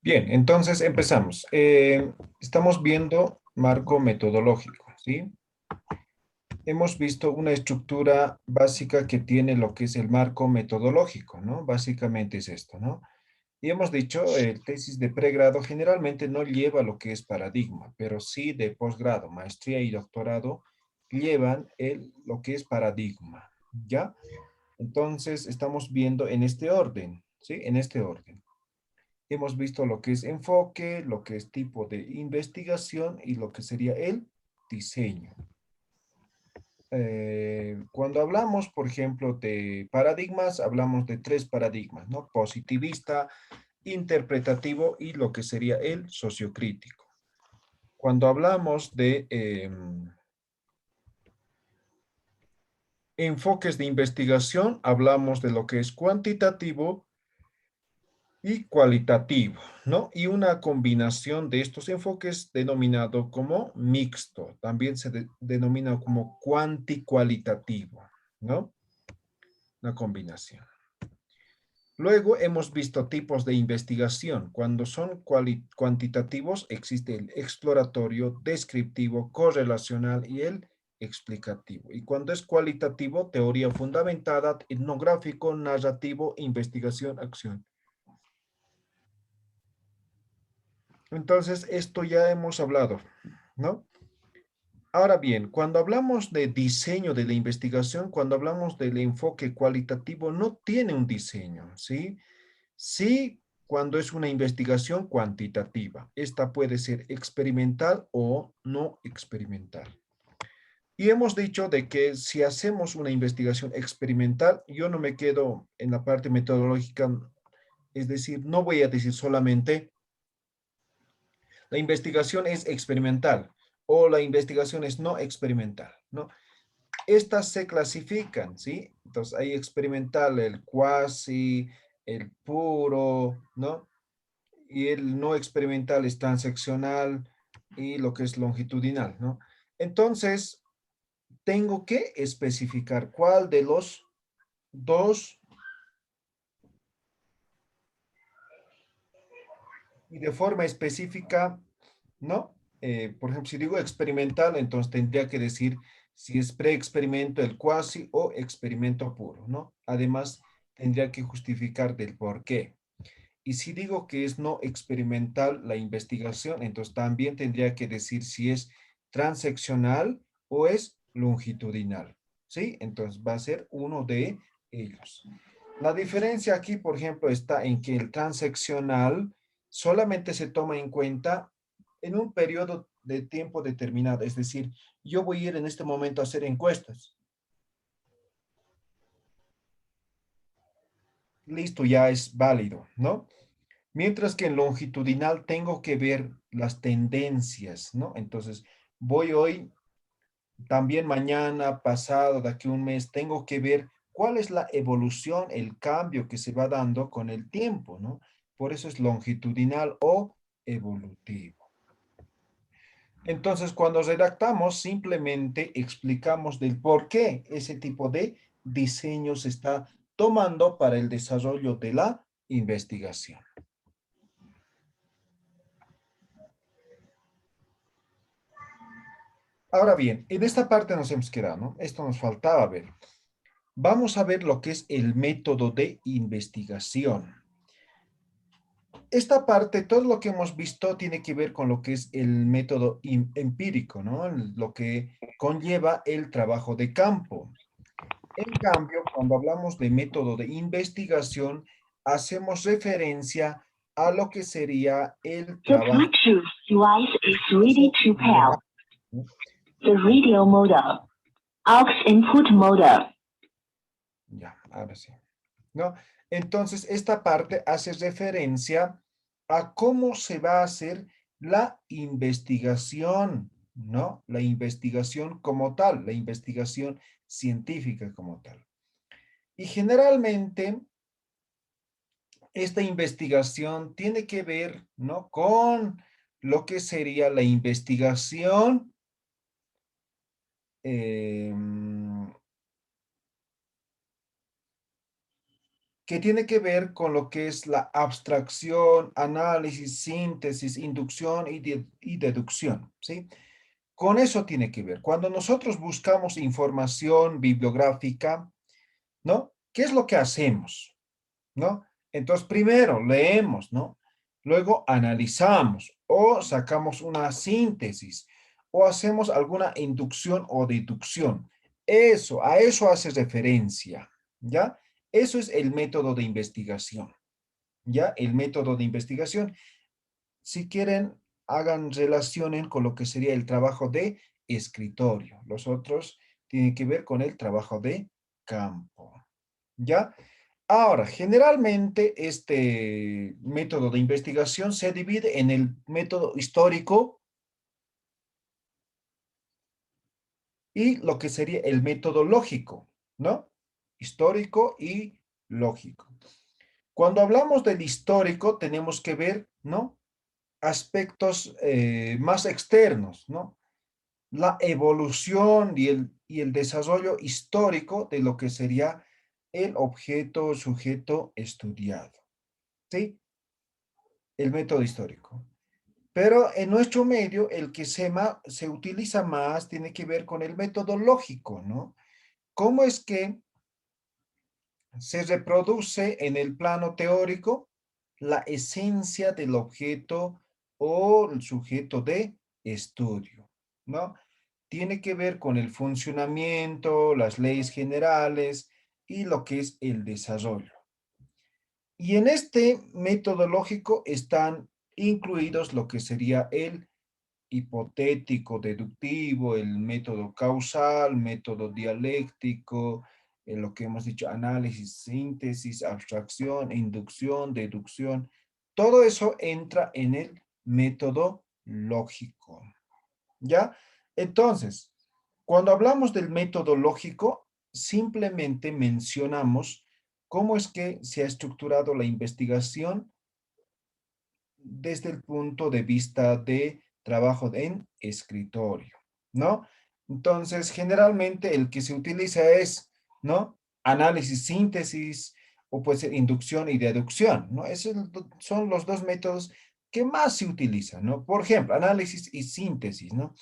Bien, entonces empezamos. Estamos viendo marco metodológico, ¿sí? Hemos visto una estructura básica que tiene lo que es el marco metodológico, ¿no? Básicamente es esto, ¿no? Y hemos dicho, el tesis de pregrado generalmente no lleva lo que es paradigma, pero sí de posgrado, maestría y doctorado llevan lo que es paradigma, ¿ya? Entonces estamos viendo en este orden, ¿sí? En este orden. Hemos visto lo que es enfoque, lo que es tipo de investigación y lo que sería el diseño. Cuando hablamos, por ejemplo, de paradigmas, hablamos de tres paradigmas, ¿no? Positivista, interpretativo y lo que sería el sociocrítico. Cuando hablamos de enfoques de investigación, hablamos de lo que es cuantitativo y cualitativo, ¿no? Y una combinación de estos enfoques denominado como mixto, también se denomina como cuanticualitativo, ¿no? Una combinación. Luego hemos visto tipos de investigación. Cuando son cuantitativos existe el exploratorio, descriptivo, correlacional y el explicativo. Y cuando es cualitativo, teoría fundamentada, etnográfico, narrativo, investigación, acción. Entonces, esto ya hemos hablado, ¿no? Ahora bien, cuando hablamos de diseño de la investigación, cuando hablamos del enfoque cualitativo, no tiene un diseño, ¿sí? Sí, cuando es una investigación cuantitativa. Esta puede ser experimental o no experimental. Y hemos dicho de que si hacemos una investigación experimental, yo no me quedo en la parte metodológica, es decir, no voy a decir solamente la investigación es experimental o la investigación es no experimental, ¿no? Estas se clasifican, ¿sí? Entonces hay experimental, el cuasi, el puro, ¿no? Y el no experimental es transeccional y lo que es longitudinal, ¿no? Entonces, tengo que especificar cuál de los dos y de forma específica, ¿no? Por ejemplo, si digo experimental, entonces tendría que decir si es pre-experimento el cuasi o experimento puro, ¿no? Además, tendría que justificar del por qué. Y si digo que es no experimental la investigación, entonces también tendría que decir si es transeccional o es longitudinal, ¿sí? Entonces va a ser uno de ellos. La diferencia aquí, por ejemplo, está en que el transeccional solamente se toma en cuenta en un periodo de tiempo determinado. Es decir, yo voy a ir en este momento a hacer encuestas. Listo, ya es válido, ¿no? Mientras que en longitudinal tengo que ver las tendencias, ¿no? Entonces, voy hoy, también mañana, pasado, de aquí a un mes, tengo que ver cuál es la evolución, el cambio que se va dando con el tiempo, ¿no? Por eso es longitudinal o evolutivo. Entonces, cuando redactamos, simplemente explicamos del por qué ese tipo de diseño se está tomando para el desarrollo de la investigación. Ahora bien, en esta parte nos hemos quedado, ¿no? Esto nos faltaba ver. Vamos a ver lo que es el método de investigación. Esta parte, todo lo que hemos visto tiene que ver con lo que es el método empírico, ¿no? Lo que conlleva el trabajo de campo. En cambio, cuando hablamos de método de investigación, hacemos referencia a lo que sería el The trabajo. Bluetooth device is ready to pair. ¿No? The radio modem. Aux input modem. Ya, ahora sí. ¿No? Entonces, esta parte hace referencia a cómo se va a hacer la investigación, ¿no? La investigación como tal, la investigación científica como tal. Y generalmente, esta investigación tiene que ver, ¿no? Con lo que sería la investigación eh, que tiene que ver con lo que es la abstracción, análisis, síntesis, inducción y deducción, ¿sí? Con eso tiene que ver. Cuando nosotros buscamos información bibliográfica, ¿no? ¿Qué es lo que hacemos? ¿No? Entonces, primero leemos, ¿no? Luego analizamos o sacamos una síntesis o hacemos alguna inducción o deducción. Eso, a eso hace referencia, ¿ya? Eso es el método de investigación, ¿ya? El método de investigación. Si quieren, hagan relacionen con lo que sería el trabajo de escritorio. Los otros tienen que ver con el trabajo de campo, ¿ya? Ahora, generalmente este método de investigación se divide en el método histórico y lo que sería el método lógico, ¿no? Histórico y lógico. Cuando hablamos del histórico, tenemos que ver, ¿no? Aspectos más externos, ¿no? La evolución y el desarrollo histórico de lo que sería el objeto sujeto estudiado, ¿sí? El método histórico. Pero en nuestro medio, el que se utiliza más tiene que ver con el método lógico, ¿no? ¿Cómo es que se reproduce en el plano teórico la esencia del objeto o el sujeto de estudio, ¿no? Tiene que ver con el funcionamiento, las leyes generales y lo que es el desarrollo. Y en este método lógico están incluidos lo que sería el hipotético, deductivo, el método causal, método dialéctico, lo que hemos dicho, análisis, síntesis, abstracción, inducción, deducción. Todo eso entra en el método lógico, ¿ya? Entonces, cuando hablamos del método lógico, simplemente mencionamos cómo es que se ha estructurado la investigación desde el punto de vista de trabajo en escritorio, ¿no? Entonces, generalmente el que se utiliza es, ¿no? Análisis, síntesis, o puede ser inducción y deducción, ¿no? Esos son los dos métodos que más se utilizan, ¿no? Por ejemplo, análisis y síntesis, ¿no?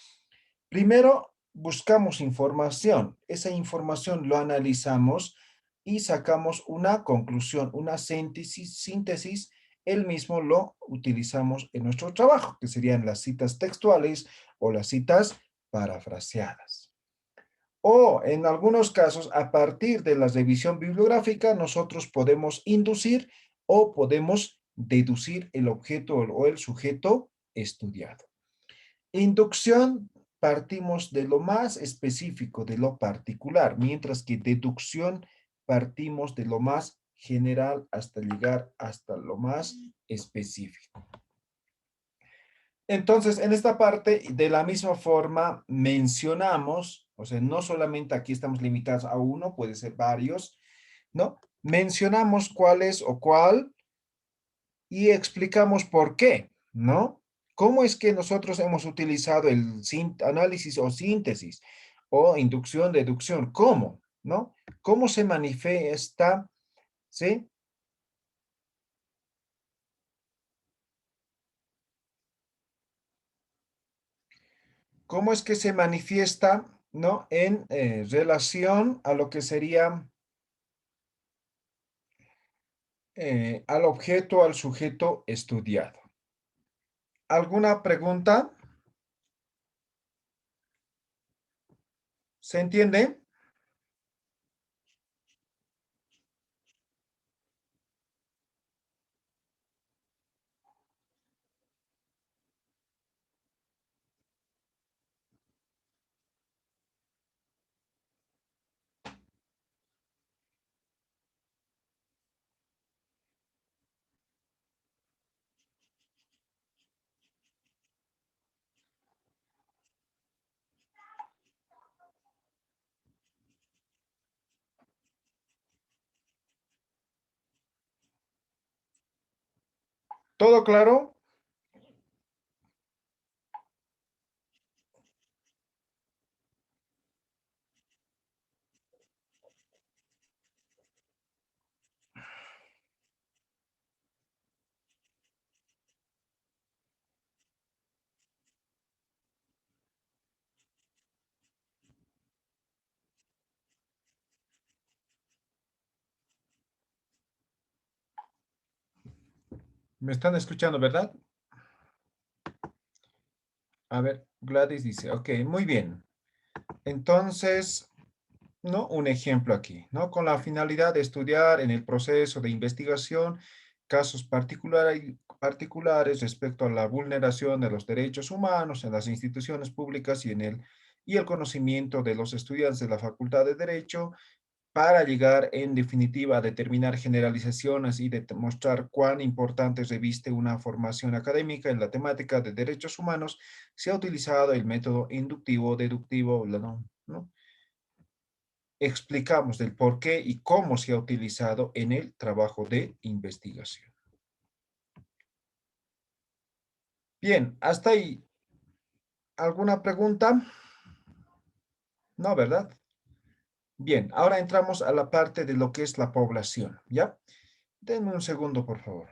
Primero, buscamos información. Esa información lo analizamos y sacamos una conclusión, una síntesis. El mismo lo utilizamos en nuestro trabajo, que serían las citas textuales o las citas parafraseadas. O en algunos casos, a partir de la revisión bibliográfica, nosotros podemos inducir o podemos deducir el objeto o el sujeto estudiado. Inducción, partimos de lo más específico, de lo particular, mientras que deducción, partimos de lo más general hasta llegar hasta lo más específico. Entonces, en esta parte, de la misma forma, mencionamos, o sea, no solamente aquí estamos limitados a uno, puede ser varios, ¿no? Mencionamos cuál es o cuál y explicamos por qué, ¿no? ¿Cómo es que nosotros hemos utilizado el análisis o síntesis o inducción, deducción? ¿Cómo? ¿No? ¿Cómo se manifiesta? ¿Sí? ¿Cómo es que se manifiesta, ¿no? En relación a lo que sería al objeto, al sujeto estudiado. ¿Alguna pregunta? ¿Se entiende? ¿Todo claro? Me están escuchando, ¿verdad? A ver, Gladys dice, ok, muy bien. Entonces, ¿no? Un ejemplo aquí, ¿no? Con la finalidad de estudiar en el proceso de investigación casos particulares respecto a la vulneración de los derechos humanos en las instituciones públicas y el conocimiento de los estudiantes de la Facultad de Derecho para llegar en definitiva a determinar generalizaciones y demostrar cuán importante reviste una formación académica en la temática de derechos humanos, se ha utilizado el método inductivo, deductivo, ¿no? Explicamos del por qué y cómo se ha utilizado en el trabajo de investigación. Bien, hasta ahí. ¿Alguna pregunta? No, ¿verdad? Bien, ahora entramos a la parte de lo que es la población, ¿ya? Denme un segundo, por favor.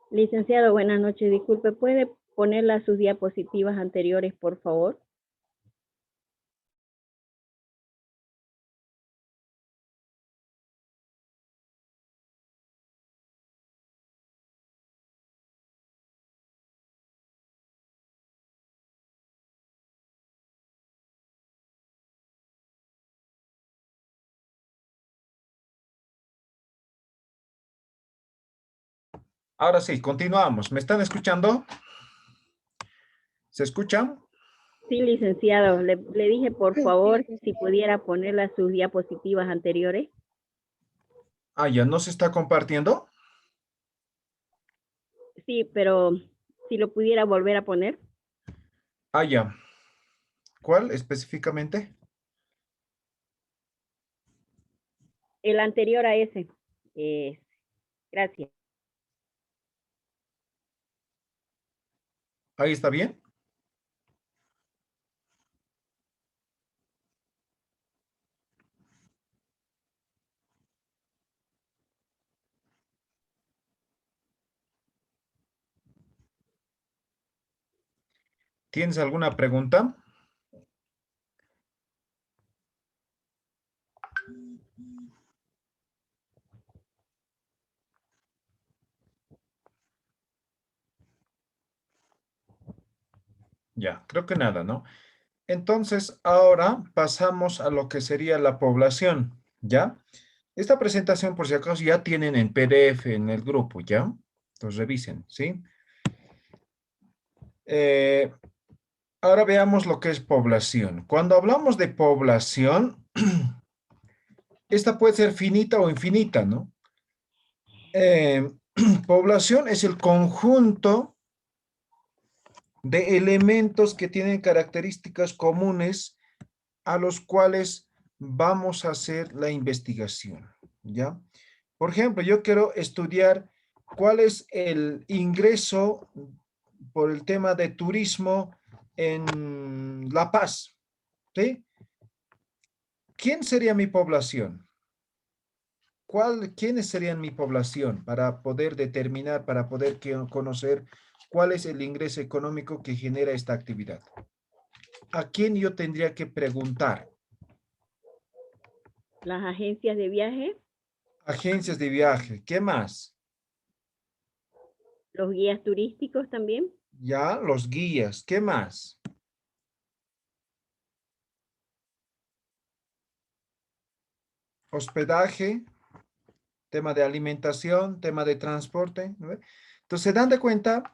Licenciado, buenas noches. Disculpe, ¿puede poner sus diapositivas anteriores, por favor? Ahora sí, continuamos. ¿Me están escuchando? ¿Se escuchan? Sí, licenciado. Le dije, por favor, si pudiera poner sus diapositivas anteriores. Ah, ya no se está compartiendo. Sí, pero si lo pudiera volver a poner. Ah, ya. ¿Cuál específicamente? El anterior a ese. Gracias. Ahí está bien. ¿Tienes alguna pregunta? Ya, creo que nada, ¿no? Entonces, ahora pasamos a lo que sería la población, ¿ya? Esta presentación, por si acaso, ya tienen en PDF en el grupo, ¿ya? Entonces, revisen, ¿sí? Eh, Ahora veamos lo que es población. Cuando hablamos de población, esta puede ser finita o infinita, ¿no? Eh, Población es el conjunto de elementos que tienen características comunes a los cuales vamos a hacer la investigación, ¿ya? Por ejemplo, yo quiero estudiar cuál es el ingreso por el tema de turismo en La Paz, ¿sí? ¿Quién sería mi población? ¿Quiénes serían mi población para poder determinar, para poder conocer cuál es el ingreso económico que genera esta actividad? ¿A quién yo tendría que preguntar? Las agencias de viaje, Agencias de viaje. ¿Qué más? los guías turísticos también. Ya, los guías. ¿Qué más? Hospedaje, tema de alimentación, tema de transporte, ¿no ve? Entonces, se dan de cuenta,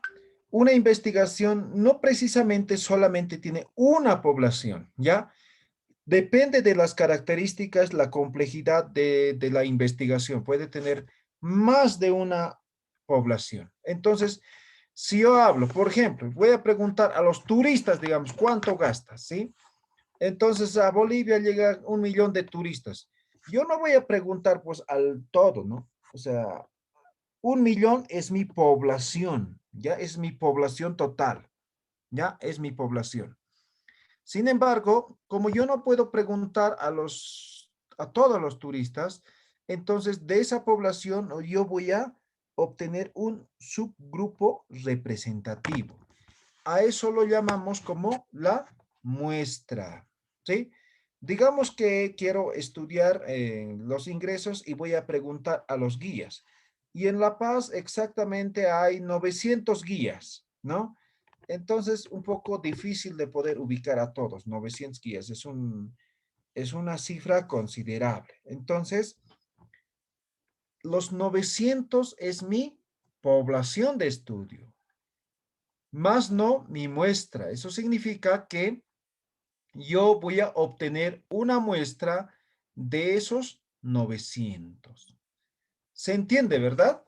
una investigación no precisamente solamente tiene una población, ¿ya? Depende de las características, la complejidad de la investigación. Puede tener más de una población. Entonces, si yo hablo, por ejemplo, voy a preguntar a los turistas, digamos, ¿cuánto gastas? ¿Sí? Entonces, a Bolivia llega 1 millón de turistas. Yo no voy a preguntar, pues, al todo, ¿no? O sea, 1 millón es mi población, ya es mi población total, ya es mi población. Sin embargo, como yo no puedo preguntar a todos los turistas, entonces de esa población yo voy a obtener un subgrupo representativo. A eso lo llamamos como la muestra, ¿sí? Digamos que quiero estudiar los ingresos y voy a preguntar a los guías. Y en La Paz exactamente hay 900 guías, ¿no? Entonces, un poco difícil de poder ubicar a todos. 900 guías es una cifra considerable. Entonces, los 900 es mi población de estudio, más no mi muestra. Eso significa que yo voy a obtener una muestra de esos 900. ¿Se entiende, verdad?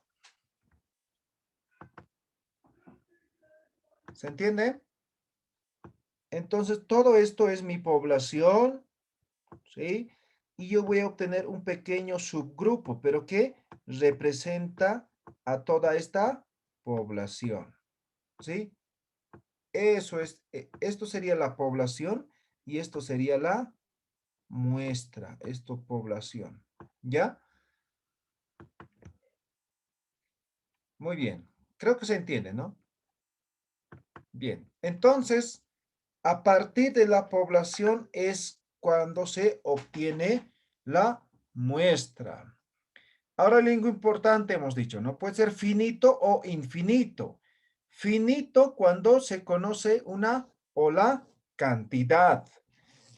¿Se entiende? Entonces, todo esto es mi población, ¿sí? Y yo voy a obtener un pequeño subgrupo, pero que representa a toda esta población, ¿sí? Eso es, esto sería la población y esto sería la muestra, esto población, ¿ya? Muy bien, creo que se entiende, ¿no? Bien, entonces, a partir de la población es cuando se obtiene la muestra. Ahora, algo importante hemos dicho, ¿no? Puede ser finito o infinito. Finito cuando se conoce una o la cantidad.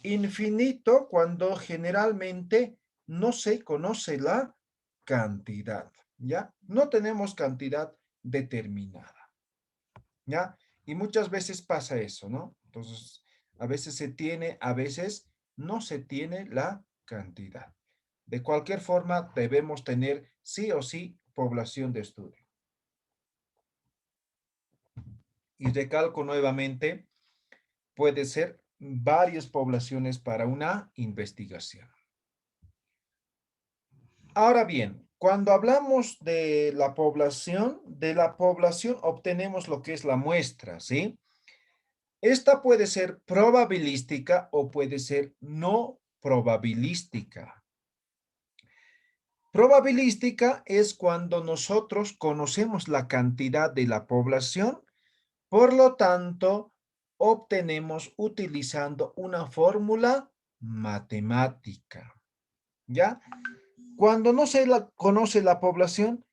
Infinito cuando generalmente no se conoce la cantidad, ¿ya? No tenemos cantidad determinada, ¿ya? Y muchas veces pasa eso, ¿no? Entonces, a veces se tiene, a veces no se tiene la cantidad. De cualquier forma, debemos tener sí o sí población de estudio. Y recalco nuevamente, puede ser varias poblaciones para una investigación. Ahora bien, cuando hablamos de la población obtenemos lo que es la muestra, ¿sí? Esta puede ser probabilística o puede ser no probabilística. Probabilística es cuando nosotros conocemos la cantidad de la población, por lo tanto, obtenemos utilizando una fórmula matemática, ¿ya? Cuando no se conoce la población,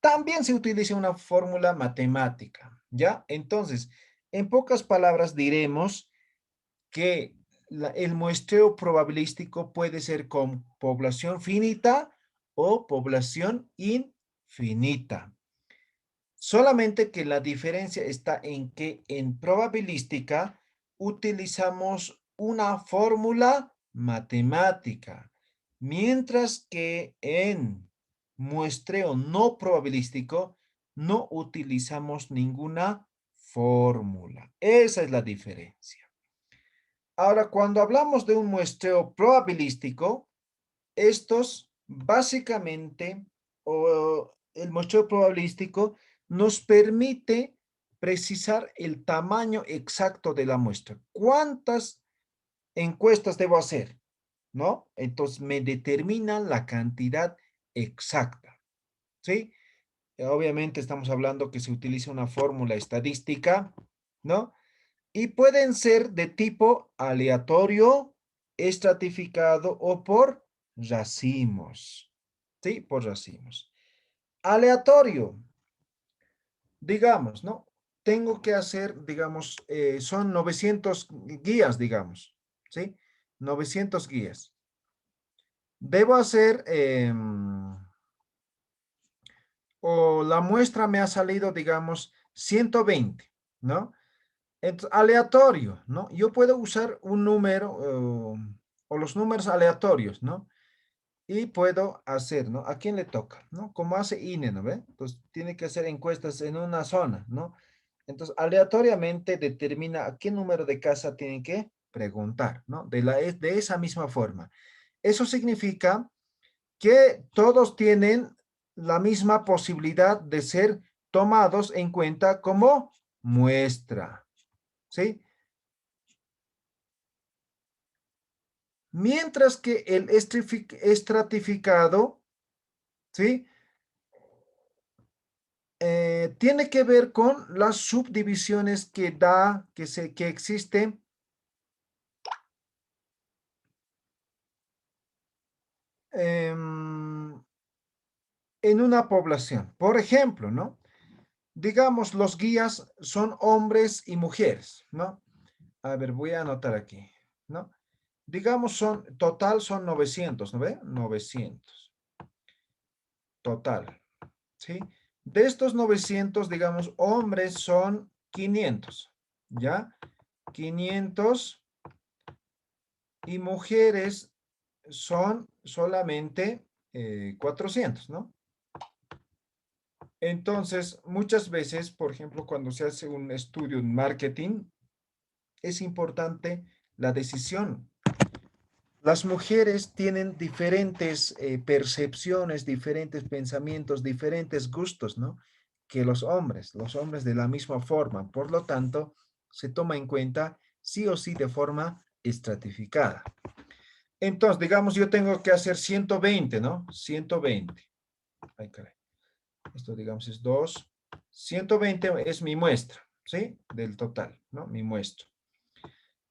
también se utiliza una fórmula matemática, ¿ya? Entonces, en pocas palabras diremos que el muestreo probabilístico puede ser con población finita o población infinita. Solamente que la diferencia está en que en probabilística utilizamos una fórmula matemática, mientras que en muestreo no probabilístico no utilizamos ninguna fórmula. Esa es la diferencia. Ahora, cuando hablamos de un muestreo probabilístico, estos básicamente, o el muestreo probabilístico, nos permite precisar el tamaño exacto de la muestra. ¿Cuántas encuestas debo hacer? ¿No? Entonces me determinan la cantidad exacta. ¿Sí? Obviamente estamos hablando que se utiliza una fórmula estadística, ¿no? Y pueden ser de tipo aleatorio, estratificado o por racimos. ¿Sí? Por racimos. Aleatorio, digamos, ¿no? tengo que hacer, digamos, son 900 guías, digamos, ¿sí? 900 guías. Debo hacer, o la muestra me ha salido, digamos, 120, ¿no? Entonces, aleatorio, ¿no? Yo puedo usar un número o los números aleatorios, ¿no? Y puedo hacer, ¿no? ¿A quién le toca? ¿No? Como hace INE, ¿no ve? Entonces, tiene que hacer encuestas en una zona, ¿no? Entonces, aleatoriamente determina a qué número de casa tienen que preguntar, ¿no? De esa misma forma. Eso significa que todos tienen la misma posibilidad de ser tomados en cuenta como muestra, ¿sí? Mientras que el estratificado, ¿sí? Tiene que ver con las subdivisiones que existen en una población. Por ejemplo, ¿no? Digamos, los guías son hombres y mujeres, ¿no? A ver, voy a anotar aquí, ¿no? Digamos, total son 900, ¿no ve? 900, total, ¿sí? De estos 900, digamos, hombres son 500, ¿ya? 500 y mujeres son solamente 400, ¿no? Entonces, muchas veces, por ejemplo, cuando se hace un estudio en marketing, es importante la decisión. Las mujeres tienen diferentes percepciones, diferentes pensamientos, diferentes gustos, ¿no? Que los hombres de la misma forma. Por lo tanto, se toma en cuenta sí o sí de forma estratificada. Entonces, digamos, yo tengo que hacer 120, ¿no? 120. Ay, caray. Esto, digamos, es 2. 120 es mi muestra, ¿sí? Del total, ¿no? Mi muestra.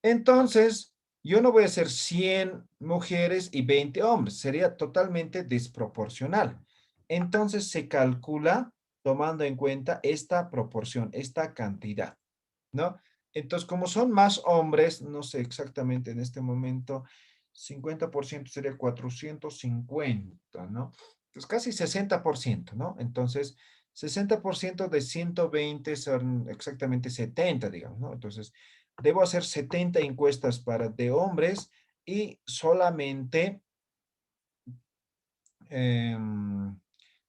Entonces, yo no voy a hacer 100 mujeres y 20 hombres. Sería totalmente desproporcional. Entonces, se calcula tomando en cuenta esta proporción, esta cantidad, ¿no? Entonces, como son más hombres, no sé exactamente en este momento, 50% sería 450, ¿no? Entonces, casi 60%, ¿no? Entonces, 60% de 120 son exactamente 70, digamos, ¿no? Entonces, debo hacer 70 encuestas de hombres y solamente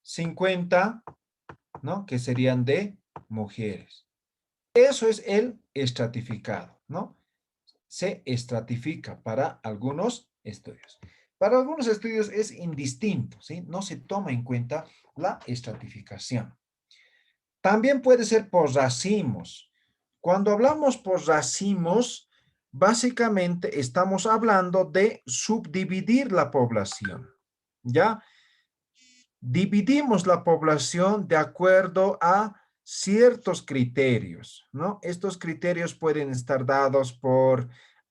50, ¿no? Que serían de mujeres. Eso es el estratificado, ¿no? Se estratifica para algunos estudios. Para algunos estudios es indistinto, ¿sí? No se toma en cuenta la estratificación. También puede ser por racimos. Cuando hablamos por racimos, básicamente estamos hablando de subdividir la población, ¿ya? Dividimos la población de acuerdo a ciertos criterios, ¿no? Estos criterios pueden estar dados por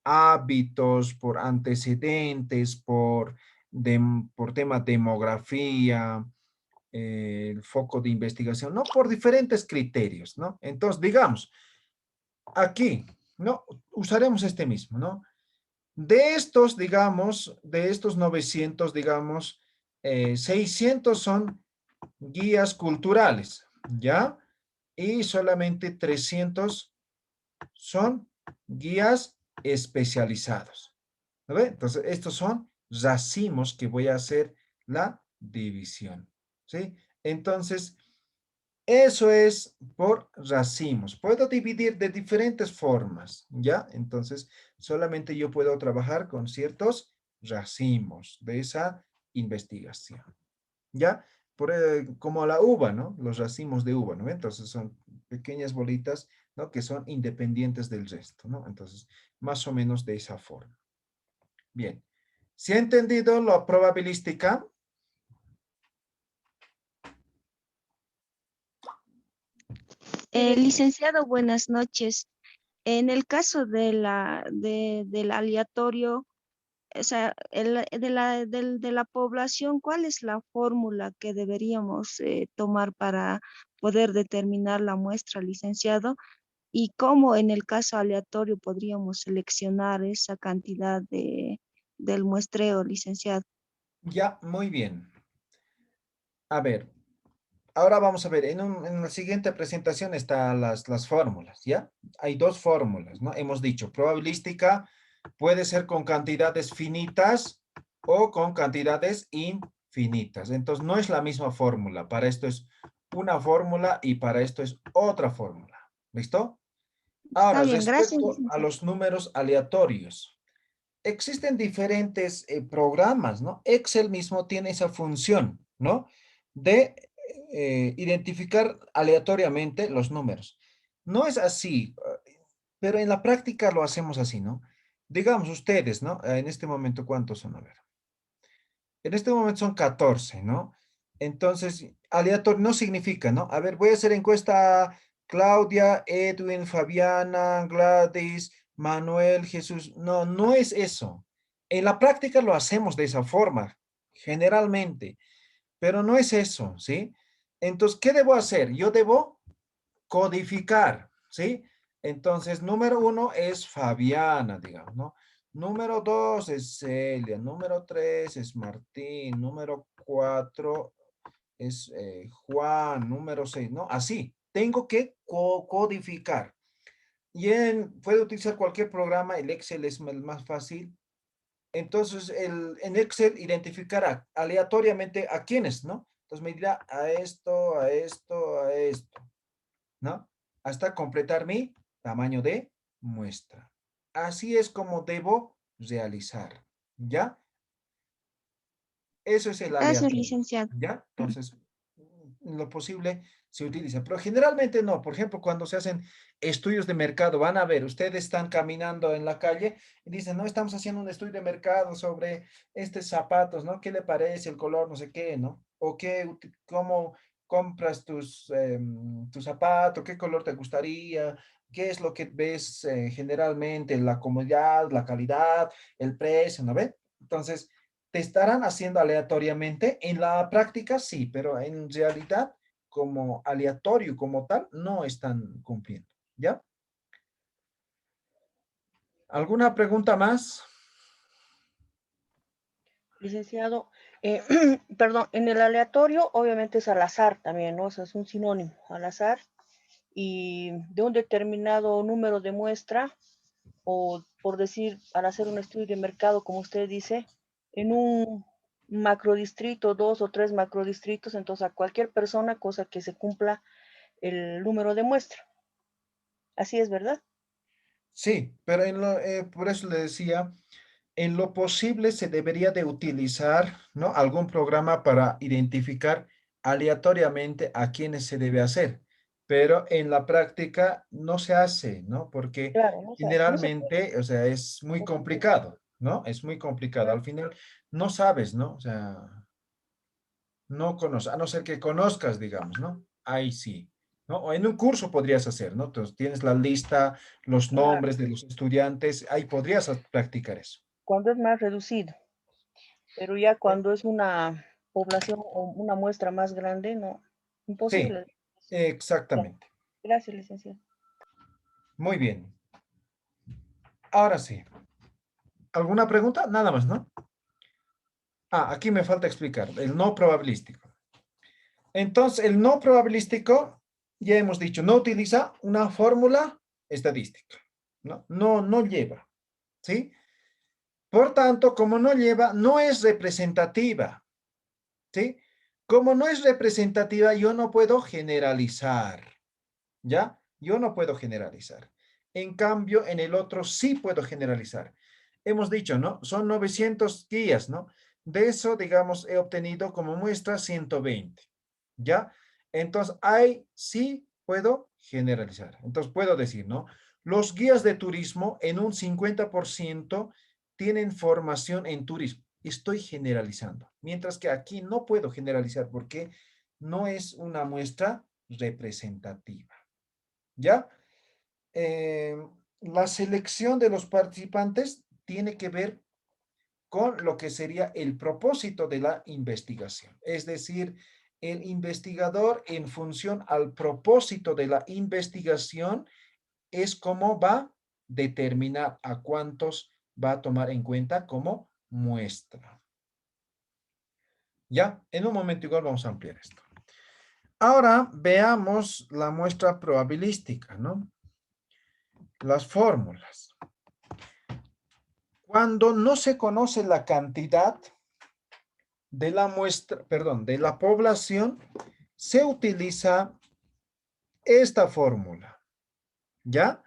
hábitos, por antecedentes, por tema demografía, el foco de investigación, ¿no? Por diferentes criterios, ¿no? Entonces, digamos, aquí, ¿no? Usaremos este mismo, ¿no? De estos, digamos, de estos 900, digamos, 600 son guías culturales, ¿ya? Y solamente 300 son guías especializados, ¿no ve? Entonces, estos son racimos que voy a hacer la división, ¿sí? Entonces, eso es por racimos. Puedo dividir de diferentes formas, ¿ya? Entonces, solamente yo puedo trabajar con ciertos racimos de esa investigación, ¿ya? Como la uva, ¿no? Los racimos de uva, ¿no? Entonces, son pequeñas bolitas, ¿no? Que son independientes del resto, ¿no? Entonces, más o menos de esa forma. Bien. ¿Se ha entendido la probabilística? Licenciado, buenas noches. En el caso del aleatorio, o sea, de la población, ¿cuál es la fórmula que deberíamos tomar para poder determinar la muestra, licenciado? ¿Y cómo en el caso aleatorio podríamos seleccionar esa cantidad del muestreo, licenciado? Ya, muy bien. A ver, ahora vamos a ver, en la siguiente presentación están las fórmulas, ¿ya? Hay dos fórmulas, ¿no? Hemos dicho, probabilística puede ser con cantidades finitas o con cantidades infinitas. Entonces, no es la misma fórmula. Para esto es una fórmula y para esto es otra fórmula. ¿Listo? Está Ahora, bien, gracias, respecto a licenciado. los números aleatorios, existen diferentes programas, ¿no? Excel mismo tiene esa función, ¿no? De identificar aleatoriamente los números. No es así, pero en la práctica lo hacemos así, ¿no? Digamos ustedes, ¿no? En este momento, ¿cuántos son? A ver. En este momento son 14, ¿no? Entonces, aleatorio no significa, ¿no? A ver, voy a hacer encuesta Claudia, Edwin, Fabiana, Gladys, Manuel, Jesús. No, no es eso. En la práctica lo hacemos de esa forma, generalmente, pero no es eso, ¿sí? Entonces, ¿qué debo hacer? Yo debo codificar, ¿sí? Entonces, número uno es Fabiana, digamos, ¿no? Número dos es Celia, número tres es Martín, número cuatro es Juan, número seis, ¿no? Así, tengo que codificar. Puede utilizar cualquier programa, el Excel es el más fácil. Entonces, en Excel identificará aleatoriamente a quiénes, ¿no? Entonces me dirá a esto, a esto, a esto. ¿No? Hasta completar mi tamaño de muestra. Así es como debo realizar, ¿ya? Eso es el Gracias, aleatorio, licenciado. ¿ya? Entonces, en lo posible se utiliza, pero generalmente no. Por ejemplo, cuando se hacen estudios de mercado, van a ver, ustedes están caminando en la calle y dicen, no, estamos haciendo un estudio de mercado sobre estos zapatos, ¿no? ¿Qué le parece el color, no sé qué, ¿no? O cómo compras tu zapato, qué color te gustaría, qué es lo que ves generalmente, la comodidad, la calidad, el precio, ¿no ve? Entonces, te estarán haciendo aleatoriamente. En la práctica sí, pero en realidad como aleatorio como tal no están cumpliendo. ¿Ya? ¿Alguna pregunta más? Licenciado, perdón, en el aleatorio obviamente es al azar también, ¿no? O sea, es un sinónimo, al azar, y de un determinado número de muestra, o por decir, al hacer un estudio de mercado, como usted dice, en un macrodistrito, dos o tres macrodistritos, entonces a cualquier persona, cosa que se cumpla el número de muestra. Así es, ¿verdad? Sí, pero por eso le decía, en lo posible se debería de utilizar, ¿no? Algún programa para identificar aleatoriamente a quienes se debe hacer, pero en la práctica no se hace, ¿no? Porque Claro, no se puede. generalmente, o sea, es muy No se puede. complicado, ¿no? Es muy complicado. Al final no sabes, ¿no? O sea, no conoces, a no ser que conozcas, digamos, ¿no? Ahí sí, ¿no? O en un curso podrías hacer, ¿no? Entonces tienes la lista, los Claro, nombres de los estudiantes, ahí podrías practicar eso. cuando es más reducido. Pero ya cuando es una población o una muestra más grande, no, Sí, imposible. Ya. exactamente. Gracias, licenciado. Muy bien. Ahora sí. ¿Alguna pregunta? Nada más, ¿no? Ah, aquí me falta explicar, el no probabilístico. Entonces, el no probabilístico, ya hemos dicho, no utiliza una fórmula estadística, ¿no? No lleva, ¿sí? Por tanto, como no lleva, no es representativa, ¿sí? Como no es representativa, yo no puedo generalizar, ¿ya? Yo no puedo generalizar. En cambio, en el otro sí puedo generalizar. Hemos dicho, ¿no? Son 900 guías, ¿no? De eso, digamos, he obtenido como muestra 120, ¿ya? Entonces, ahí sí puedo generalizar. Entonces, puedo decir, ¿no? Los guías de turismo en un 50% tienen formación en turismo. Estoy generalizando. Mientras que aquí no puedo generalizar porque no es una muestra representativa. ¿Ya? Eh, la selección de los participantes tiene que ver con lo que sería el propósito de la investigación. Es decir, el investigador en función al propósito de la investigación es cómo va a determinar a cuántos va a tomar en cuenta como muestra. Ya, en un momento igual vamos a ampliar esto. Ahora veamos la muestra probabilística, ¿no? Las fórmulas. Cuando no se conoce la cantidad de la muestra, perdón, de la población, se utiliza esta fórmula, ¿ya?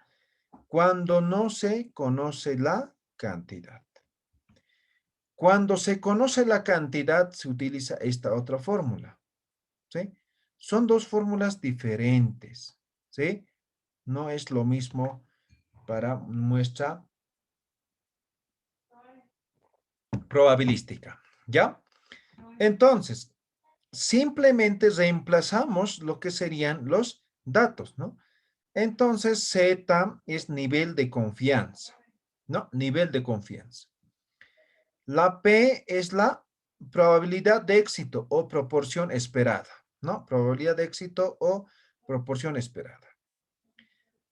Cuando no se conoce la cantidad. Cuando se conoce la cantidad, se utiliza esta otra fórmula, ¿sí? Son dos fórmulas diferentes, ¿sí? No es lo mismo para muestra probabilística, ¿ya? Entonces, simplemente reemplazamos lo que serían los datos, ¿no? Entonces, Z es nivel de confianza, ¿no? Nivel de confianza. La P es la probabilidad de éxito o proporción esperada, ¿no? Probabilidad de éxito o proporción esperada.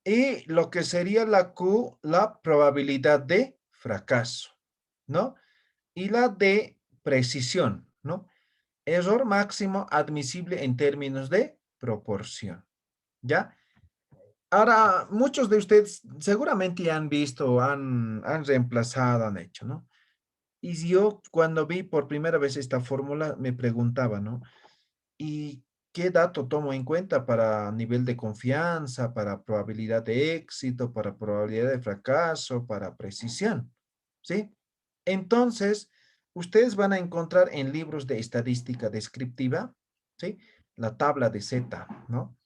Y lo que sería la Q, la probabilidad de fracaso, ¿no? Y la D, precisión, ¿no? Error máximo admisible en términos de proporción, ¿ya? Ahora, muchos de ustedes seguramente ya han visto, han reemplazado, han hecho, ¿no? Y yo cuando vi por primera vez esta fórmula me preguntaba, ¿no? ¿Y qué dato tomo en cuenta para nivel de confianza, para probabilidad de éxito, para probabilidad de fracaso, para precisión? ¿Sí? Entonces, ustedes van a encontrar en libros de estadística descriptiva, ¿sí? La tabla de Z, ¿no?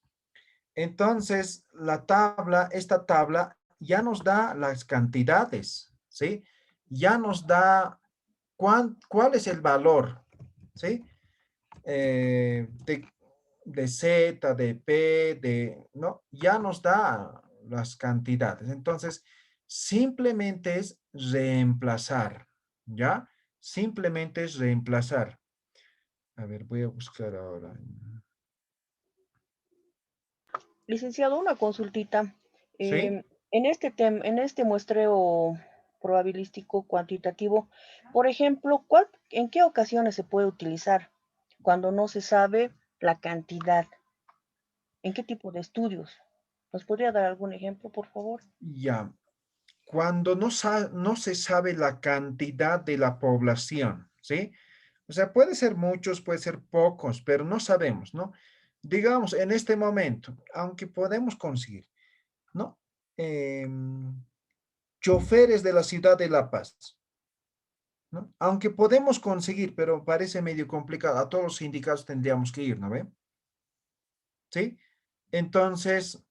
Entonces, esta tabla ya nos da las cantidades, ¿sí? Ya nos da cuál es el valor, ¿sí? De Z, de P, ¿no? Ya nos da las cantidades. Entonces, simplemente es reemplazar, ¿ya? Simplemente es reemplazar. A ver, voy a buscar ahora. Licenciado, una consultita. ¿Sí? En este muestreo probabilístico cuantitativo, por ejemplo, ¿en qué ocasiones se puede utilizar cuando no se sabe la cantidad? ¿En qué tipo de estudios? ¿Nos podría dar algún ejemplo, por favor? Ya. Cuando no se sabe la cantidad de la población, ¿sí? O sea, puede ser muchos, puede ser pocos, pero no sabemos, ¿no? Digamos, en este momento, aunque podemos conseguir, ¿no? Choferes de la ciudad de La Paz, ¿no? Aunque podemos conseguir, pero parece medio complicado, a todos los sindicatos tendríamos que ir, ¿no ve? ¿Sí? Entonces,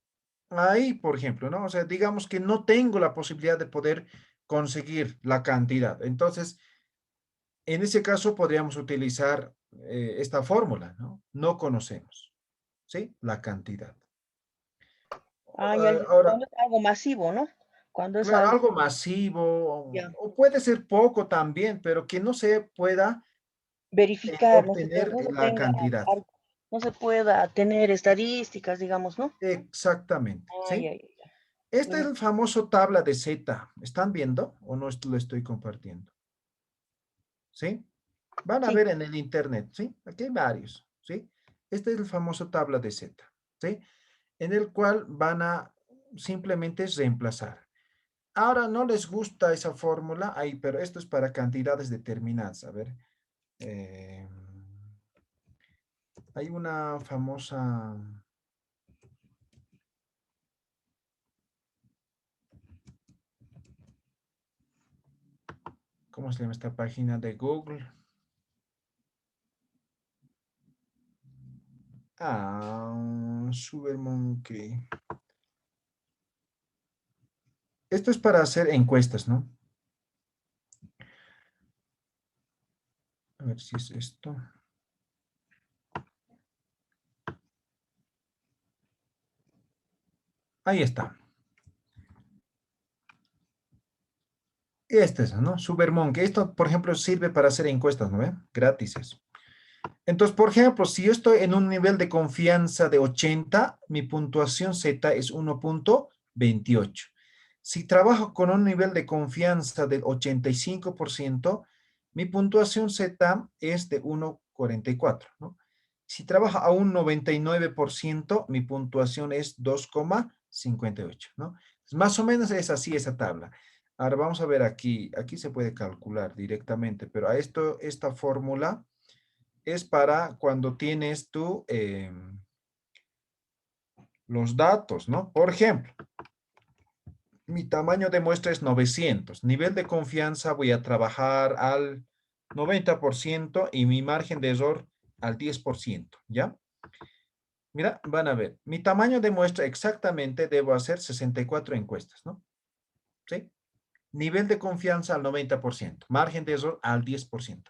ahí, por ejemplo, ¿no? O sea, digamos que no tengo la posibilidad de poder conseguir la cantidad. Entonces, en ese caso podríamos utilizar esta fórmula, ¿no? No conocemos, ¿sí? La cantidad. Ah, ya, ya. Ahora, Cuando es algo masivo, ¿no? Cuando es claro, algo, algo masivo ya, o puede ser poco también, pero que no se pueda verificar, obtener no se la tenga, cantidad. no se pueda tener estadísticas, digamos, ¿no? Exactamente, Ah, ¿sí? ya, ya, ya. Este es Mm, el famoso tabla de Z. ¿Están viendo o no lo estoy compartiendo? ¿Sí? Van a sí. ver en el internet, ¿sí? Aquí hay varios, ¿sí? Este es el famoso tabla de Z, ¿sí? En el cual van a simplemente reemplazar. Ahora no les gusta esa fórmula, ahí, pero esto es para cantidades determinadas. A ver, eh, hay una famosa, ¿cómo se llama esta página de Google? Ah, SuperMonkey. Esto es para hacer encuestas, ¿no? A ver si es esto. Ahí está. Este es, ¿no? SuperMonkey. Esto, por ejemplo, sirve para hacer encuestas, ¿no ve? Gratis eso. Entonces, por ejemplo, si yo estoy en un nivel de confianza de 80, mi puntuación Z es 1.28. Si trabajo con un nivel de confianza del 85%, mi puntuación Z es de 1.44, ¿no? Si trabaja a un 99%, mi puntuación es 2.58, ¿no? Más o menos es así esa tabla. Ahora vamos a ver aquí. Aquí se puede calcular directamente, pero a esta fórmula es para cuando tienes tú los datos, ¿no? Por ejemplo, mi tamaño de muestra es 900. Nivel de confianza voy a trabajar al 90% y mi margen de error al 10%, ¿ya? Mira, van a ver, mi tamaño de muestra exactamente debo hacer 64 encuestas, ¿no? ¿Sí? Nivel de confianza al 90%, margen de error al 10%.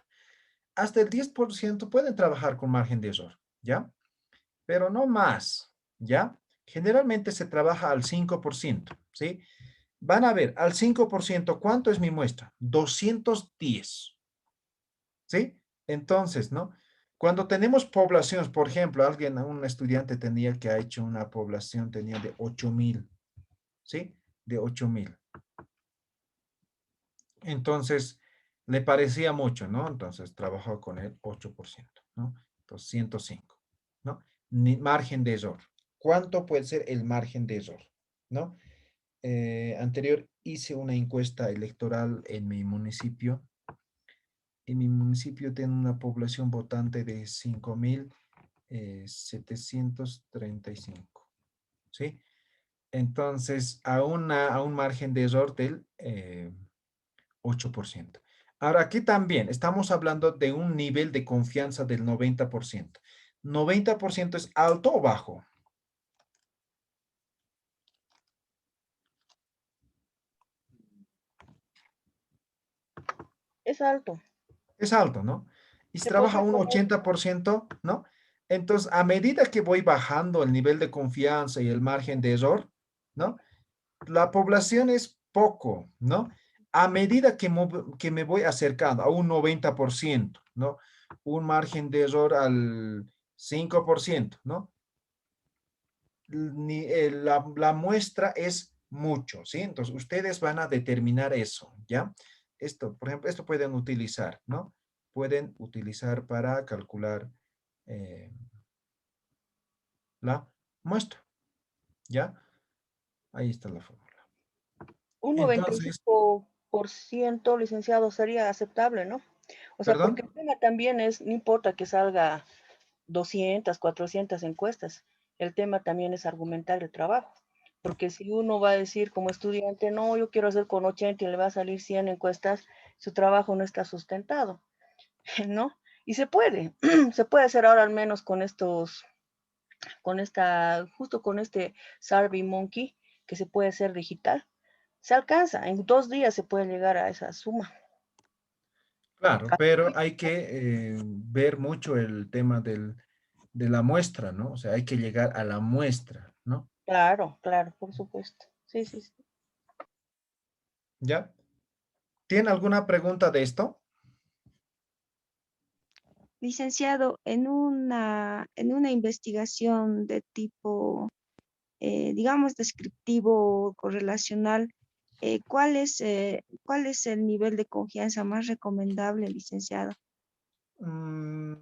Hasta el 10% pueden trabajar con margen de error, ¿ya? Pero no más, ¿ya? Generalmente se trabaja al 5%, ¿sí? Van a ver, al 5%, ¿cuánto es mi muestra? 210, ¿sí? Entonces, ¿no? Cuando tenemos poblaciones, por ejemplo, un estudiante tenía que ha hecho una población, tenía de 8.000, ¿sí? De 8.000. Entonces, le parecía mucho, ¿no? Entonces, trabajó con el 8%, ¿no? Entonces, 105, ¿no? Margen de error. ¿Cuánto puede ser el margen de error? ¿No? Anterior hice una encuesta electoral en mi municipio. En mi municipio tiene una población votante de 5.735, ¿sí? Entonces, a un margen de error del 8%. Ahora, aquí también estamos hablando de un nivel de confianza del 90%. ¿90% es alto o bajo? Es alto. Es alto, ¿no? Y si Se trabaja podría un poner, 80%, ¿no? Entonces, a medida que voy bajando el nivel de confianza y el margen de error, ¿no? La población es poco, ¿no? A medida que me voy acercando a un 90%, ¿no? Un margen de error al 5%, ¿no? La muestra es mucho, ¿sí? Entonces, ustedes van a determinar eso, ¿ya? Esto, por ejemplo, esto pueden utilizar, ¿no? Pueden utilizar para calcular eh, la muestra, ¿ya? Ahí está la fórmula. un Entonces, 95%, licenciado, sería aceptable, ¿no? O sea, porque ¿perdón? el tema también es, no importa que salga 200, 400 encuestas, el tema también es argumentar el trabajo. Porque si uno va a decir como estudiante, no, yo quiero hacer con 80 y le va a salir 100 encuestas, su trabajo no está sustentado, ¿no? Y se puede, se puede hacer ahora al menos con estos, justo con este SurveyMonkey, que se puede hacer digital. Se alcanza, en 2 días se puede llegar a esa suma. Claro, pero hay que ver mucho el tema de la muestra, ¿no? O sea, hay que llegar a la muestra, ¿no? Claro, claro, por supuesto. Sí, sí, sí. ¿Ya? ¿Tiene alguna pregunta de esto? Licenciado, en una investigación de tipo, digamos, descriptivo o correlacional, cuál es el nivel de confianza más recomendable, licenciado? Mm,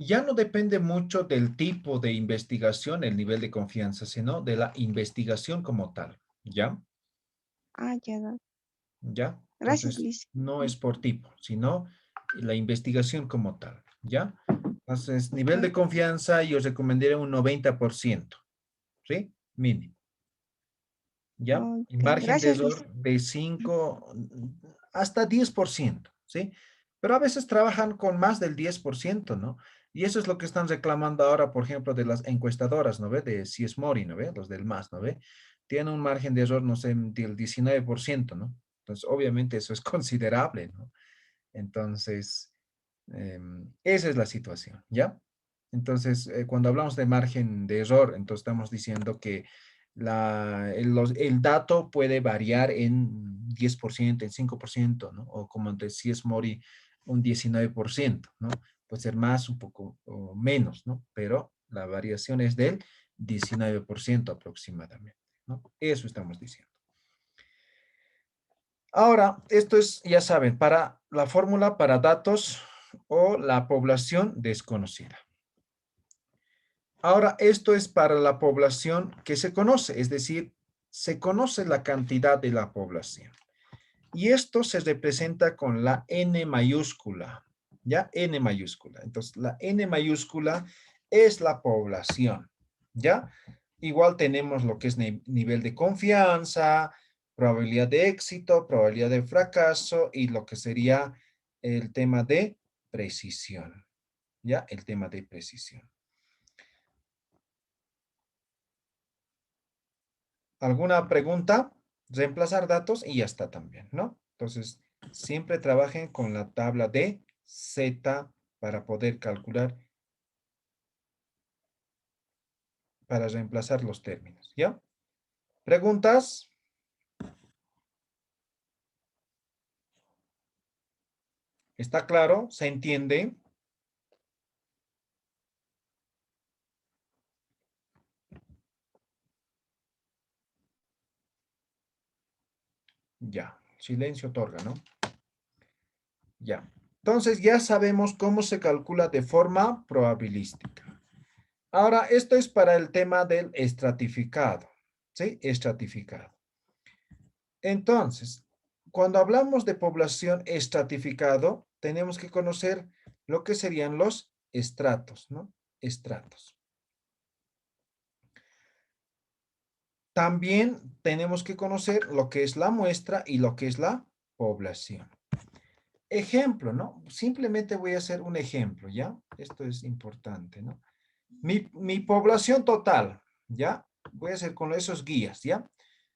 ya no depende mucho del tipo de investigación, el nivel de confianza, sino de la investigación como tal, ¿ya? Ah, ya, ¿Ya? gracias, Entonces, Liz. no es por tipo, sino la investigación como tal, ¿ya? Entonces, nivel de Ok, confianza yo recomendaría un 90%, ¿sí? Mínimo. ¿Ya? Y ok, margen de gracias, Liz. error de 5 hasta 10%, ¿sí? Pero a veces trabajan con más del 10%, ¿no? Y eso es lo que están reclamando ahora, por ejemplo, de las encuestadoras, ¿no ve? De CS Mori, ¿no ve? Los del MAS, ¿no ve? Tienen un margen de error, no sé, del 19%, ¿no? Entonces, obviamente eso es considerable, ¿no? Entonces, esa es la situación, ¿ya? Entonces, cuando hablamos de margen de error, entonces estamos diciendo que el dato puede variar en 10%, en 5%, ¿no? O como decías, Mori, un 19%, ¿no? Puede ser más, un poco o menos, ¿no? Pero la variación es del 19% aproximadamente, ¿no? Eso estamos diciendo. Ahora, esto es, ya saben, para la fórmula para datos o la población desconocida. Ahora, esto es para la población que se conoce, es decir, se conoce la cantidad de la población. Y esto se representa con la N mayúscula, ¿ya? N mayúscula. Entonces, la N mayúscula es la población, ¿ya? Igual tenemos lo que es nivel de confianza, probabilidad de éxito, probabilidad de fracaso y lo que sería el tema de precisión, ¿ya? El tema de precisión. ¿Alguna pregunta? Reemplazar datos y ya está también, ¿no? Entonces, siempre trabajen con la tabla de Z para poder calcular, para reemplazar los términos, ¿ya? ¿Preguntas? ¿Está claro? ¿Se entiende? Ya, silencio otorga, ¿no? Ya. Entonces ya sabemos cómo se calcula de forma probabilística. Ahora, esto es para el tema del estratificado, ¿sí? Estratificado. Entonces, cuando hablamos de población estratificado, tenemos que conocer lo que serían los estratos, ¿no? Estratos. También tenemos que conocer lo que es la muestra y lo que es la población. Ejemplo, ¿no? Simplemente voy a hacer un ejemplo, ¿ya? Esto es importante, ¿no? Mi población total, ¿ya? Voy a hacer con esos guías, ¿ya?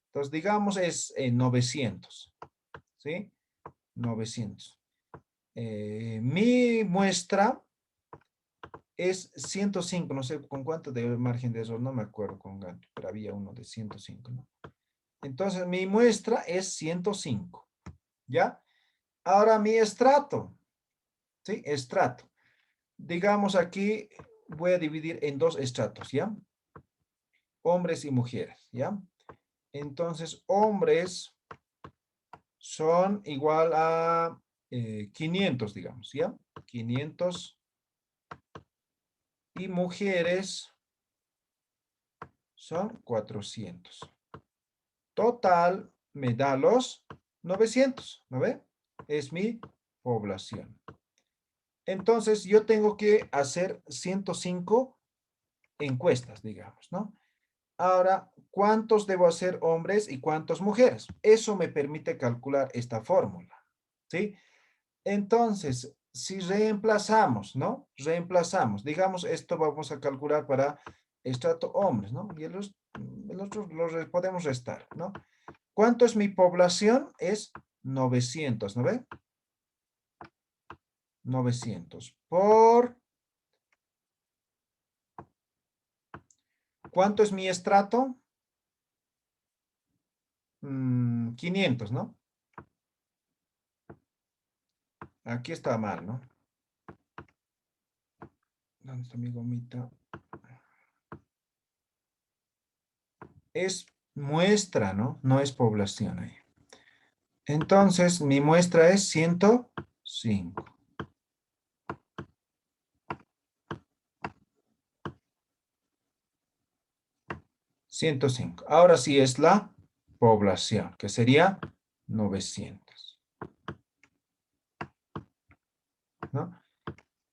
Entonces, digamos es 900, ¿sí? 900. Mi muestra es 105, no sé con cuánto de margen de error, no me acuerdo con cuánto, pero había uno de 105, ¿no? Entonces, mi muestra es 105, ¿ya? Ahora mi estrato, ¿sí? Estrato. Digamos aquí, voy a dividir en dos estratos, ¿ya? Hombres y mujeres, ¿ya? Entonces, hombres son igual a 500, digamos, ¿ya? 500. Y mujeres son 400. Total me da los 900, ¿no ve? Es mi población. Entonces, yo tengo que hacer 105 encuestas, digamos, ¿no? Ahora, ¿cuántos debo hacer hombres y cuántos mujeres? Eso me permite calcular esta fórmula, ¿sí? Entonces, si reemplazamos, ¿no? Reemplazamos, digamos, esto vamos a calcular para estrato hombres, ¿no? Y el otro lo podemos restar, ¿no? ¿Cuánto es mi población? Es 900, ¿no ve? 900 por... ¿Cuánto es mi estrato? 500, ¿no? Aquí está mal, ¿no? ¿Dónde está mi gomita? Es muestra, ¿no? No es población ahí. Entonces, mi muestra es 105. Ahora sí es la población, que sería 900. ¿No?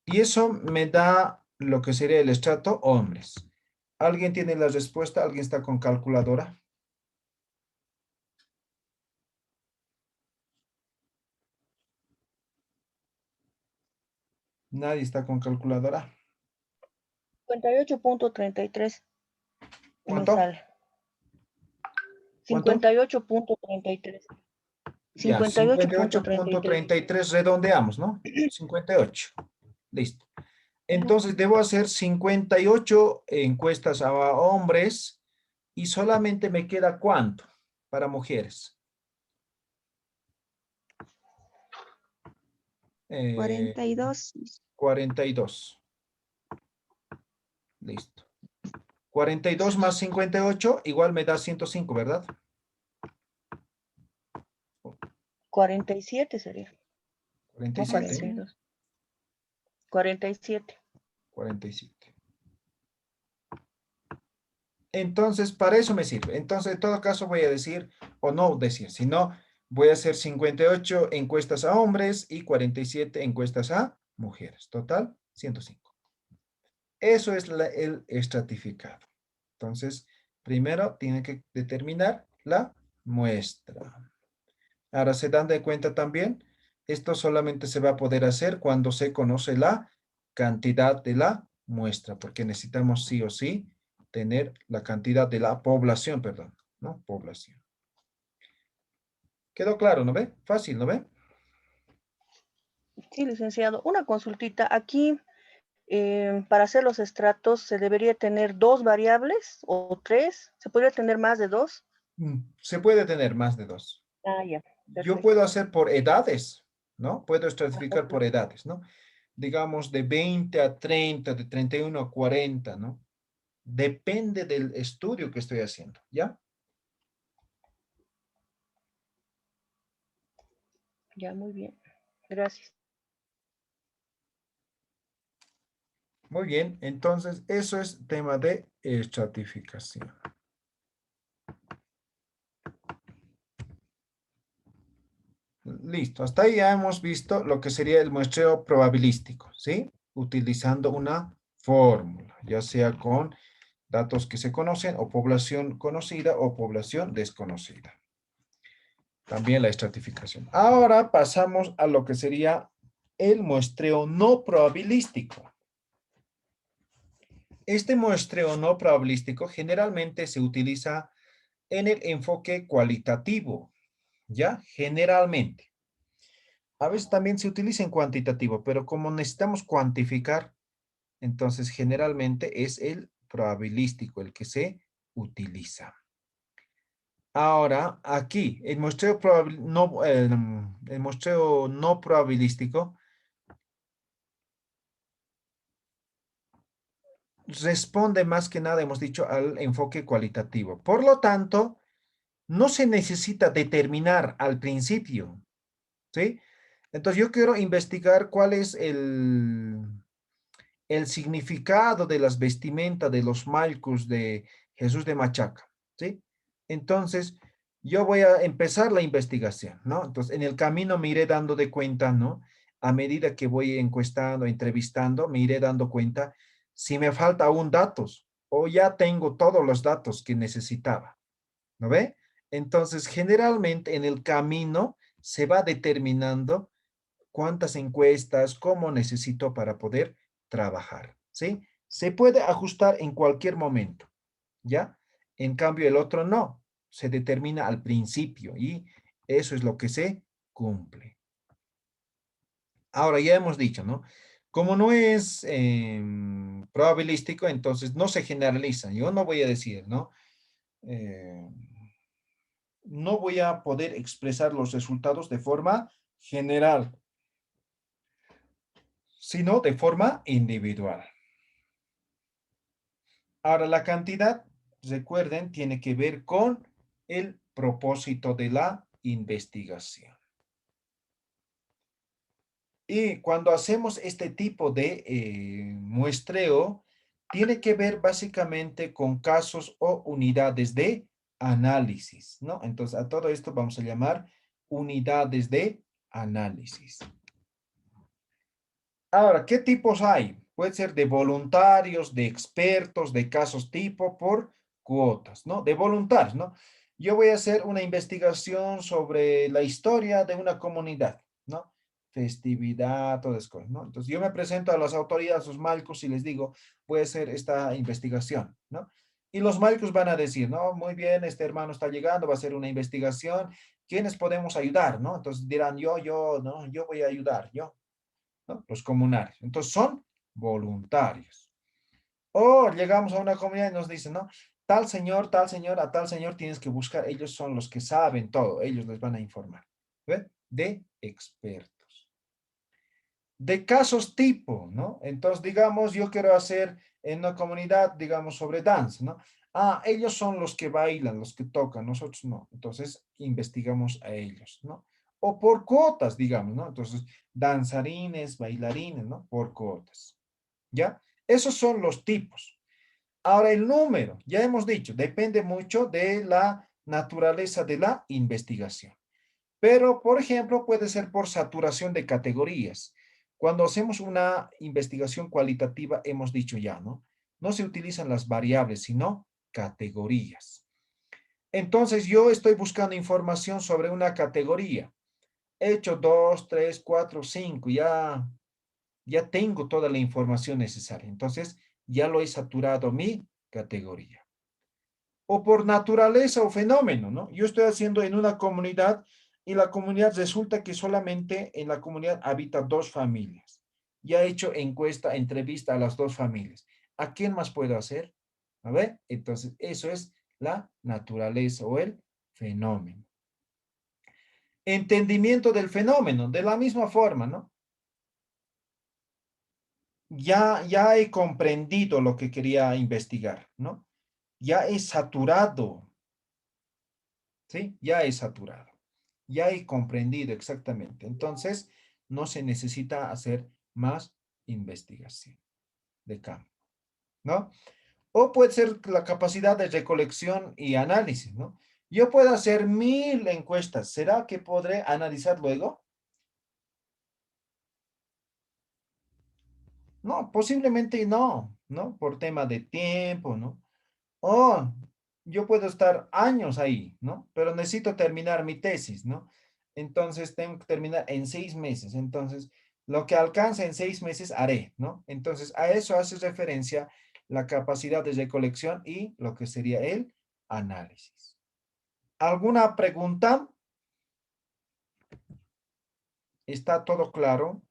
Y eso me da lo que sería el estrato hombres. ¿Alguien tiene la respuesta? ¿Alguien está con calculadora? Nadie está con calculadora. 58.33 me ¿Cuánto? sale. ¿Cuánto? 58.33. Ya, 58.33. 58.33 redondeamos, ¿no? 58. Listo. Entonces debo hacer 58 encuestas a hombres y solamente me queda ¿cuánto para mujeres? Eh, 42. 42. Listo. 42 más 58 igual me da 105, ¿verdad? 47 sería. No 47. 42. 47. 47. Entonces, para eso me sirve. Entonces, en todo caso voy a decir, o no decir, sino voy a hacer 58 encuestas a hombres y 47 encuestas a mujeres. Total, 105. Eso es el estratificado. Entonces, primero tiene que determinar la muestra. Ahora, se dan de cuenta también, esto solamente se va a poder hacer cuando se conoce la cantidad de la muestra, porque necesitamos sí o sí tener la cantidad de la población, perdón, ¿no? Población. ¿Quedó claro, no ve? Fácil, ¿no ve? Sí, licenciado. Una consultita. Aquí, para hacer los estratos, ¿se debería tener 2 variables o 3? ¿Se podría tener más de 2? Se puede tener más de 2. Ah, ya. Yo Perfecto. puedo hacer por edades, ¿no? Puedo estratificar Ajá. por edades, ¿no? Digamos de 20 a 30, de 31 a 40, ¿no? Depende del estudio que estoy haciendo, ¿ya? Ya, muy bien. Gracias. Muy bien, entonces eso es tema de estratificación. Listo, hasta ahí ya hemos visto lo que sería el muestreo probabilístico, ¿sí? Utilizando una fórmula, ya sea con datos que se conocen o población conocida o población desconocida. También la estratificación. Ahora pasamos a lo que sería el muestreo no probabilístico. Este muestreo no probabilístico generalmente se utiliza en el enfoque cualitativo, ¿ya? Generalmente. A veces también se utiliza en cuantitativo, pero como necesitamos cuantificar, entonces generalmente es el probabilístico el que se utiliza. Ahora, aquí, el muestreo no probabilístico responde más que nada, hemos dicho, al enfoque cualitativo. Por lo tanto, no se necesita determinar al principio, ¿sí? Entonces, yo quiero investigar cuál es el significado de las vestimentas de los malcus de Jesús de Machaca, ¿sí? Entonces, yo voy a empezar la investigación, ¿no? Entonces, en el camino me iré dando de cuenta, ¿no? A medida que voy encuestando, entrevistando, me iré dando cuenta si me falta aún datos o ya tengo todos los datos que necesitaba, ¿no ve? Entonces, generalmente en el camino se va determinando cuántas encuestas, cómo necesito para poder trabajar, ¿sí? Se puede ajustar en cualquier momento, ¿ya? En cambio, el otro no, se determina al principio y eso es lo que se cumple. Ahora, ya hemos dicho, ¿no? Como no es probabilístico, entonces no se generaliza. Yo no voy a decir, ¿no? No voy a poder expresar los resultados de forma general, sino de forma individual. Ahora, la cantidad, recuerden, tiene que ver con el propósito de la investigación. Y cuando hacemos este tipo de muestreo, tiene que ver básicamente con casos o unidades de análisis, ¿no? Entonces, a todo esto vamos a llamar unidades de análisis. Ahora, ¿qué tipos hay? Puede ser de voluntarios, de expertos, de casos tipo, por cuotas, ¿no? De voluntarios, ¿no? Yo voy a hacer una investigación sobre la historia de una comunidad, ¿no? Festividad, todas esas cosas, ¿no? Entonces, yo me presento a las autoridades, a los malcos, y les digo, voy a hacer esta investigación, ¿no? Y los malcos van a decir, no, muy bien, este hermano está llegando, va a hacer una investigación, ¿quiénes podemos ayudar, no? Entonces dirán, no, yo voy a ayudar, yo. ¿No? Los comunarios. Entonces son voluntarios. O llegamos a una comunidad y nos dicen, ¿no? Tal señor, a tal señor tienes que buscar. Ellos son los que saben todo. Ellos les van a informar. ¿Ve? De expertos. de casos tipo, ¿no? Entonces, digamos, yo quiero hacer en una comunidad, digamos, sobre danza, ¿no? Ah, ellos son los que bailan, los que tocan, nosotros no. Entonces, investigamos a ellos, ¿no? O por cuotas, digamos, ¿no? Entonces, danzarines, bailarines, ¿no? Por cuotas, ¿ya? Esos son los tipos. Ahora, el número, ya hemos dicho, depende mucho de la naturaleza de la investigación. Pero, por ejemplo, puede ser por saturación de categorías. Cuando hacemos una investigación cualitativa, hemos dicho ya, ¿no? No se utilizan las variables, sino categorías. Entonces, yo estoy buscando información sobre una categoría. He hecho 2, 3, 4, 5, ya tengo toda la información necesaria. Entonces, ya lo he saturado mi categoría. O por naturaleza o fenómeno, ¿no? Yo estoy haciendo en una comunidad y la comunidad resulta que solamente en la comunidad habita 2 familias. Ya he hecho encuesta, entrevista a las 2 familias. ¿A quién más puedo hacer? A ver, entonces eso es la naturaleza o el fenómeno. Entendimiento del fenómeno, de la misma forma, ¿no? Ya he comprendido lo que quería investigar, ¿no? Ya he saturado, ¿sí? Ya he saturado. Ya he comprendido exactamente. Entonces, no se necesita hacer más investigación de campo, ¿no? O puede ser la capacidad de recolección y análisis, ¿no? Yo puedo hacer 1000 encuestas. ¿Será que podré analizar luego? No, posiblemente no, ¿no? Por tema de tiempo, ¿no? Oh, yo puedo estar años ahí, ¿no? Pero necesito terminar mi tesis, ¿no? Entonces tengo que terminar en 6 meses. Entonces, lo que alcance en 6 meses haré, ¿no? Entonces, a eso hace referencia la capacidad de recolección y lo que sería el análisis. ¿Alguna pregunta? ¿Está todo claro?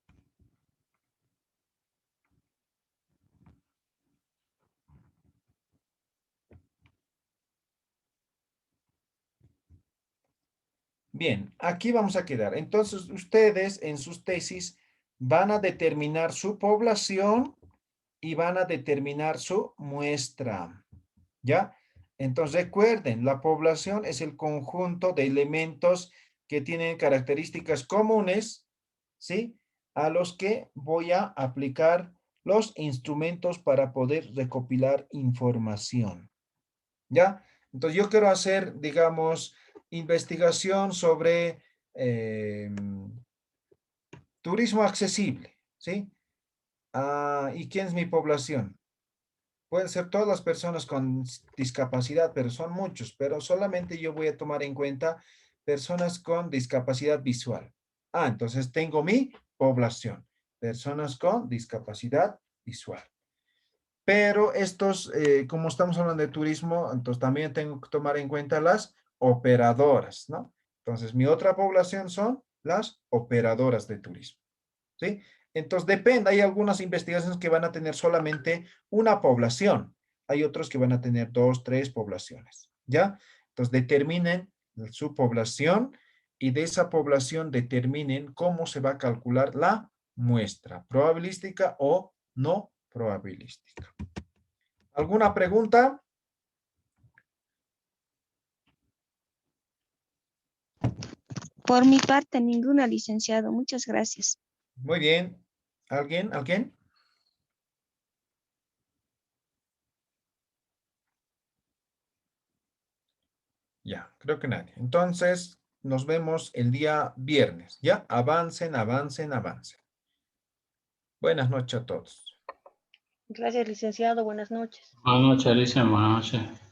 Bien, aquí vamos a quedar. Entonces, ustedes en sus tesis van a determinar su población y van a determinar su muestra, ¿ya? Entonces, recuerden, la población es el conjunto de elementos que tienen características comunes, ¿sí? A los que voy a aplicar los instrumentos para poder recopilar información, ¿ya? Entonces, yo quiero hacer, digamos, investigación sobre turismo accesible, ¿sí? Ah, ¿y quién es mi población? Pueden ser todas las personas con discapacidad, pero son muchos, pero solamente yo voy a tomar en cuenta personas con discapacidad visual. Ah, entonces tengo mi población, personas con discapacidad visual. Pero estos, como estamos hablando de turismo, entonces también tengo que tomar en cuenta las operadoras, ¿no? Entonces, mi otra población son las operadoras de turismo, ¿sí? Entonces, depende, hay algunas investigaciones que van a tener solamente una población, hay otros que van a tener 2, 3 poblaciones, ¿ya? Entonces, determinen su población y de esa población determinen cómo se va a calcular la muestra, probabilística o no probabilística. ¿Alguna pregunta? Por mi parte, ninguna, licenciado. Muchas gracias. Muy bien. ¿Alguien? ¿Alguien? Ya, creo que nadie. Entonces, nos vemos el día viernes. Ya, avancen, avancen, avancen. Buenas noches a todos. Gracias, licenciado. Buenas noches. Buenas noches, Alicia. Buenas noches.